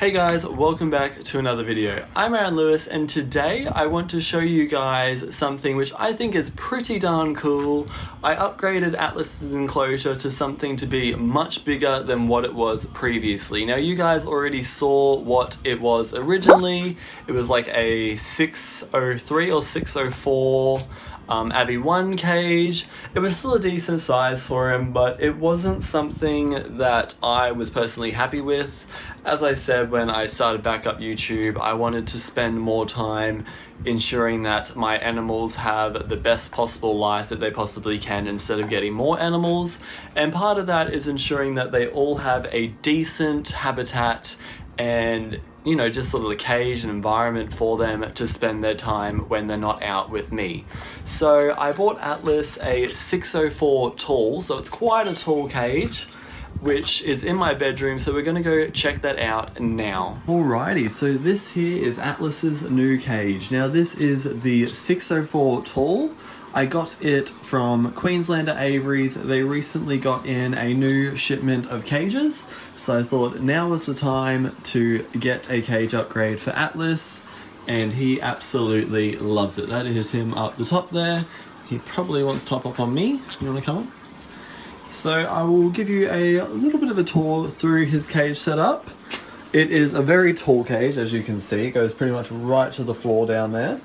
Hey guys, welcome back to another video. I'm Aaron Lewis and today I want to show you guys something which I think is pretty darn cool. I upgraded Atlas's enclosure to something to be much bigger than what it was previously. Now you guys already saw what it was originally. It was like a 603 or 604 Avi 1 cage. It was still a decent size for him, but it wasn't something that I was personally happy with. As I said when I started back up YouTube, I wanted to spend more time ensuring that my animals have the best possible life that they possibly can instead of getting more animals. And part of that is ensuring that they all have a decent habitat and, you know, just sort of a cage and environment for them to spend their time when they're not out with me. So I bought Atlas a 604 tall, so it's quite a tall cage, which is in my bedroom, so we're gonna go check that out now. Alrighty, so this here is Atlas's new cage. Now this is the 604 tall. I got it from Queenslander Aviaries. They recently got in a new shipment of cages, so I thought now was the time to get a cage upgrade for Atlas, and he absolutely loves it. That is him up the top there. He probably wants to hop up on me. You wanna come up? So I will give you a little bit of a tour through his cage setup. It is a very tall cage, as you can see. It goes pretty much right to the floor down there.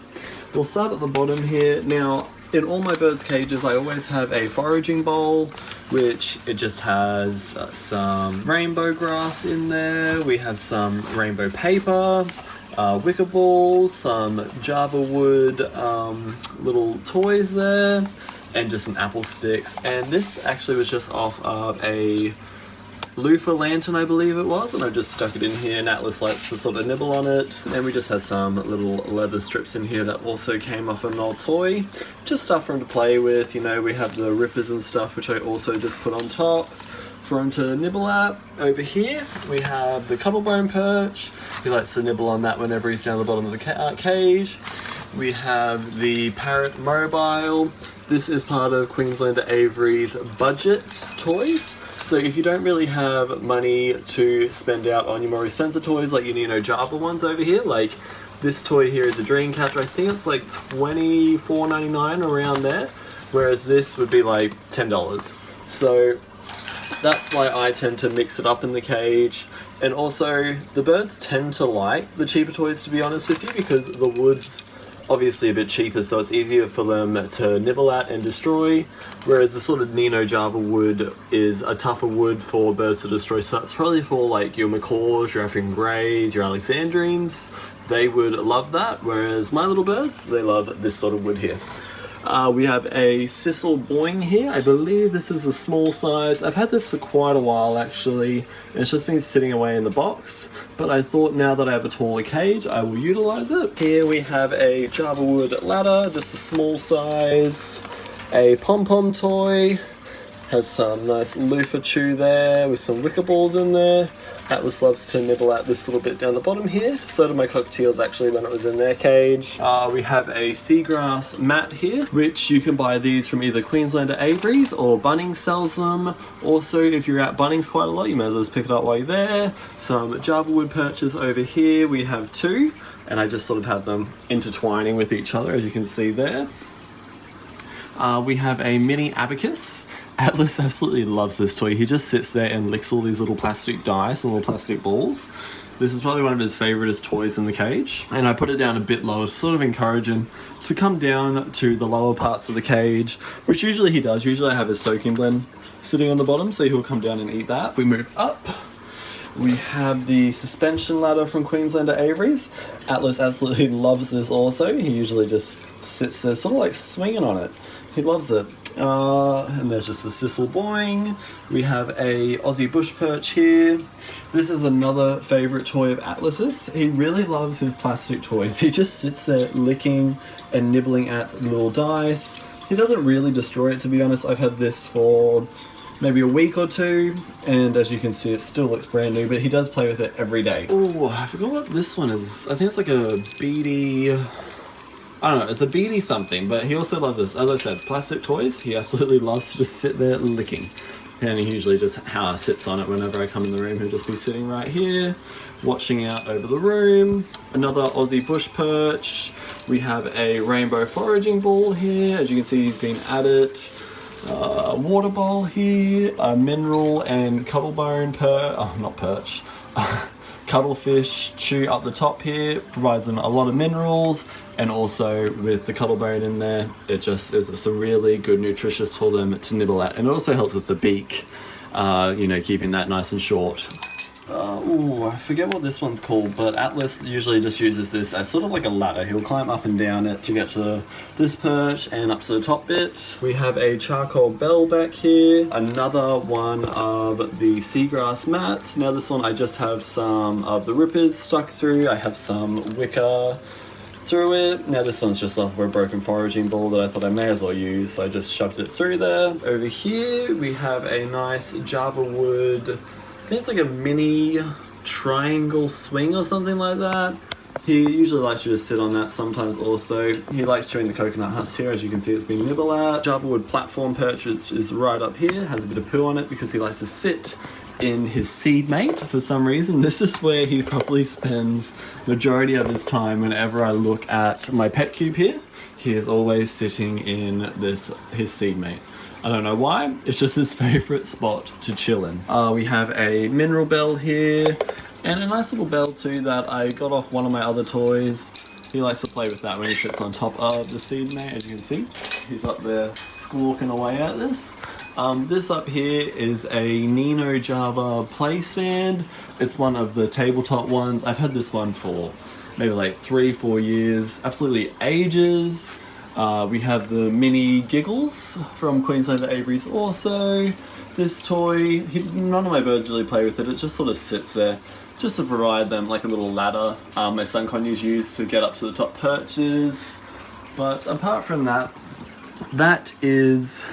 We'll start at the bottom here. Now, in all my birds' cages, I always have a foraging bowl, which it just has some rainbow grass in there. We have some rainbow paper, wicker balls, some Java wood little toys there, and just some apple sticks. And this actually was just off of a loofah lantern, I believe it was, and I just stuck it in here, and Atlas likes to sort of nibble on it. And we just have some little leather strips in here that also came off an old toy. Just stuff for him to play with, you know. We have the rippers and stuff, which I also just put on top for him to nibble at. Over here, we have the cobblebone perch. He likes to nibble on that whenever he's down the bottom of the cage. We have the parrot mobile. This is part of Queenslander Aviaries budget toys. So if you don't really have money to spend out on your more expensive toys, like your Nino Java ones over here, like this toy here is a dream catcher. I think it's like $24.99 around there, whereas this would be like $10. So that's why I tend to mix it up in the cage. And also, the birds tend to like the cheaper toys, to be honest with you, because the wood's obviously a bit cheaper, so it's easier for them to nibble at and destroy, whereas the sort of Nino Java wood is a tougher wood for birds to destroy. So it's probably for like your macaws, your African greys, your Alexandrines. They would love that, whereas my little birds, they love this sort of wood here. We have a Sissel Boing here. I believe this is a small size. I've had this for quite a while actually, and it's just been sitting away in the box, but I thought now that I have a taller cage, I will utilize it. Here we have a Java wood ladder, just a small size. A pom-pom toy. Has some nice loofah chew there with some wicker balls in there. Atlas loves to nibble at this little bit down the bottom here. So did my cockatiels actually when it was in their cage. We have a seagrass mat here, which you can buy these from either Queenslander Aviaries or Bunnings sells them. Also, if you're at Bunnings quite a lot, you may as well just pick it up while you're there. Some Java wood perches over here. We have two, and I just sort of have them intertwining with each other, as you can see there. We have a mini abacus. Atlas absolutely loves this toy. He just sits there and licks all these little plastic dice and little plastic balls. This is probably one of his favouriteest toys in the cage. And I put it down a bit lower to sort of encourage him to come down to the lower parts of the cage, which usually he does. Usually I have his soaking blend sitting on the bottom, so he'll come down and eat that. If we move up, we have the suspension ladder from Queenslander Aviaries. Atlas absolutely loves this also. He usually just sits there sort of like swinging on it. He loves it. And there's just a Sissel Boing. We have a Aussie bush perch here. This is another favourite toy of Atlas's. He really loves his plastic toys. He just sits there licking and nibbling at little dice. He doesn't really destroy it, to be honest. I've had this for maybe a week or two, and as you can see, it still looks brand new, but he does play with it every day. Oh, I forgot what this one is. I think it's like a beady, I don't know, it's a beady something, but he also loves this. As I said, plastic toys, he absolutely loves to just sit there licking. And he usually just sits on it whenever I come in the room. He'll just be sitting right here, watching out over the room. Another Aussie bush perch. We have a rainbow foraging ball here. As you can see, he's been at it. Water bowl here. A mineral and cuttlebone cuttlefish chew up the top here. Provides them a lot of minerals. And also with the cuttlebone in there, it just is some really good nutritious for them to nibble at. And it also helps with the beak, you know, keeping that nice and short. Ooh, I forget what this one's called, but Atlas usually just uses this as sort of like a ladder. He'll climb up and down it to get to this perch and up to the top bit. We have a charcoal bell back here. Another one of the seagrass mats. Now this one I just have some of the rippers stuck through. I have some wicker through it. Now this one's just off of a broken foraging ball that I thought I may as well use, so I just shoved it through there. Over here we have a nice Java wood, I think it's like a mini triangle swing or something like that. He usually likes to just sit on that sometimes also. He likes chewing the coconut husk here, as you can see it's been nibbled at. Java wood platform perch is right up here, has a bit of poo on it because he likes to sit in his seed mate for some reason. This is where he probably spends majority of his time whenever I look at my pet cube here. He is always sitting in his seed mate. I don't know why, it's just his favorite spot to chill in. We have a mineral bell here and a nice little bell too that I got off one of my other toys. He likes to play with that when he sits on top of the seed mate, as you can see. He's up there squawking away at this. This up here is a Nino Java play stand. It's one of the tabletop ones. I've had this one for maybe like 3-4 years, absolutely ages. We have the mini Giggles from Queenslander Aviaries also. This toy, none of my birds really play with it, it just sort of sits there just to provide them like a little ladder my sun conures use to get up to the top perches. But apart from that, that is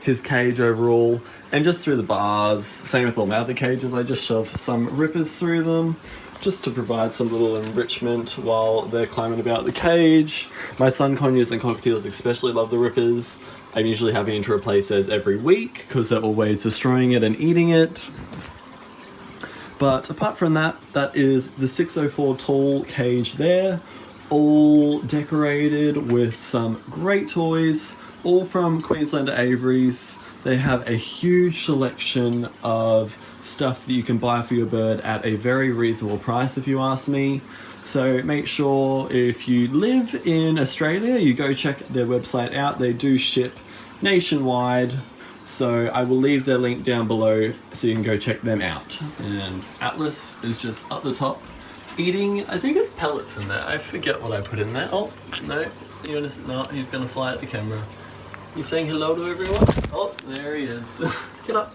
his cage overall, and just through the bars, same with all my other cages, I just shove some rippers through them just to provide some little enrichment while they're climbing about the cage. My sun conures and cockatiels especially love the rippers. I'm usually having to replace theirs every week because they're always destroying it and eating it. But apart from that, that is the 604 tall cage there, all decorated with some great toys, all from Queenslander Aviaries. They have a huge selection of stuff that you can buy for your bird at a very reasonable price if you ask me. So make sure if you live in Australia, you go check their website out. They do ship nationwide. So I will leave their link down below so you can go check them out. And Atlas is just up the top eating, I think it's pellets in there. I forget what I put in there. Oh, no, he's gonna fly at the camera. He's saying hello to everyone. Oh, there he is. Get up.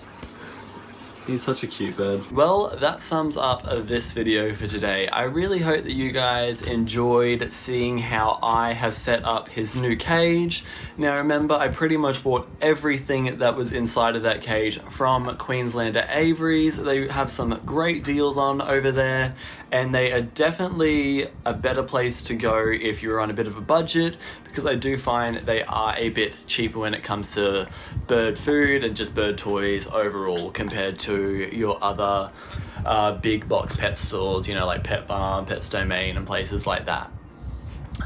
He's such a cute bird. Well, that sums up this video for today. I really hope that you guys enjoyed seeing how I have set up his new cage. Now remember, I pretty much bought everything that was inside of that cage from Queenslander Aviaries. They have some great deals on over there, and they are definitely a better place to go if you're on a bit of a budget, because I do find they are a bit cheaper when it comes to bird food and just bird toys overall compared to your other big box pet stores, you know, like Pet Barn, Pets Domain and places like that.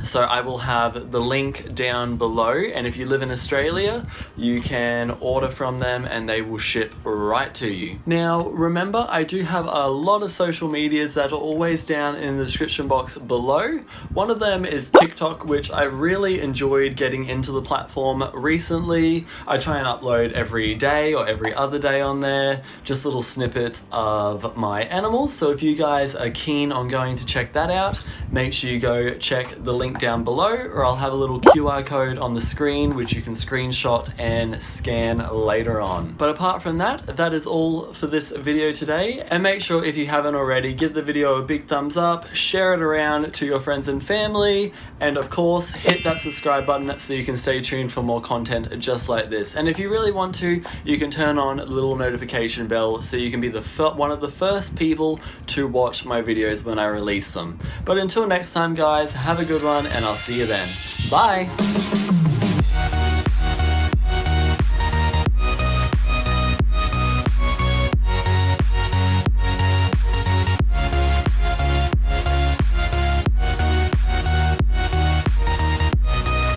So I will have the link down below, and if you live in Australia, you can order from them and they will ship right to you. Now remember, I do have a lot of social medias that are always down in the description box below. One of them is TikTok, which I really enjoyed getting into the platform recently. I try and upload every day or every other day on there, just little snippets of my animals. So if you guys are keen on going to check that out, make sure you go check the link down below, or I'll have a little QR code on the screen which you can screenshot and scan later on. But apart from that, that is all for this video today, and make sure if you haven't already, give the video a big thumbs up, share it around to your friends and family, and of course hit that subscribe button so you can stay tuned for more content just like this. And if you really want to, you can turn on the little notification bell so you can be one of the first people to watch my videos when I release them. But until next time guys, have a good one, and I'll see you then. Bye!